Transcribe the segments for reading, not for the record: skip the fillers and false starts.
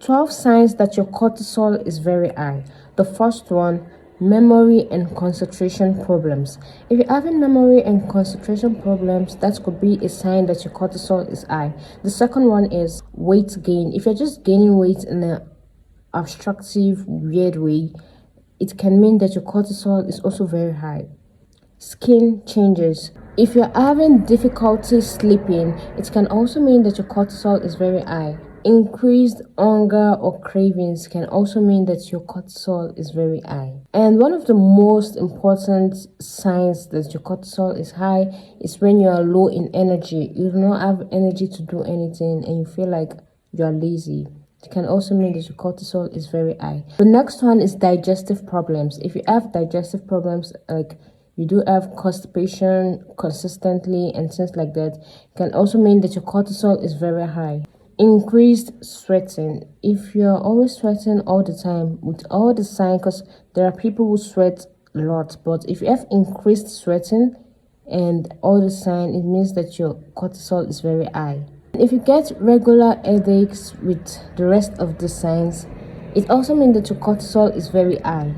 12 signs that your cortisol is very high. The first one, memory and concentration problems. If you're having memory and concentration problems, that could be a sign that your cortisol is high. The second one is weight gain. If you're just gaining weight in an obstructive, weird way, it can mean that your cortisol is also very high. Skin changes. If you're having difficulty sleeping, it can also mean that your cortisol is very high. Increased hunger or cravings can also mean that your cortisol is very high. And one of the most important signs that your cortisol is high is when you are low in energy. You do not have energy to do anything and you feel like you are lazy. It can also mean that your cortisol is very high. The next one is digestive problems. If you have digestive problems, like you do have constipation consistently and things like that, it can also mean that your cortisol is very high. Increased sweating. If you're always sweating all the time with all the signs, because there are people who sweat a lot, but if you have increased sweating and all the signs, it means that your cortisol is very high. If you get regular headaches with the rest of the signs, it also means that your cortisol is very high.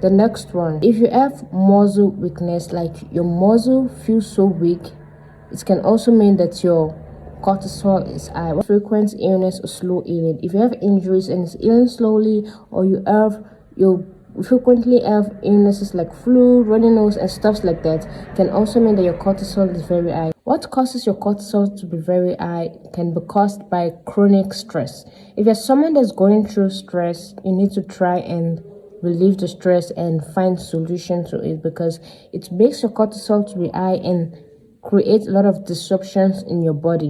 The next one, if you have muscle weakness, like your muscle feels so weak, it can also mean that your cortisol is high. Frequent illness or slow healing. If you have injuries and it's healing slowly, or you frequently have illnesses like flu, runny nose, and stuff like that, can also mean that your cortisol is very high. What causes your cortisol to be very high can be caused by chronic stress. If you're someone that's going through stress, you need to try and relieve the stress and find solution to it, because it makes your cortisol to be high and create a lot of disruptions in your body.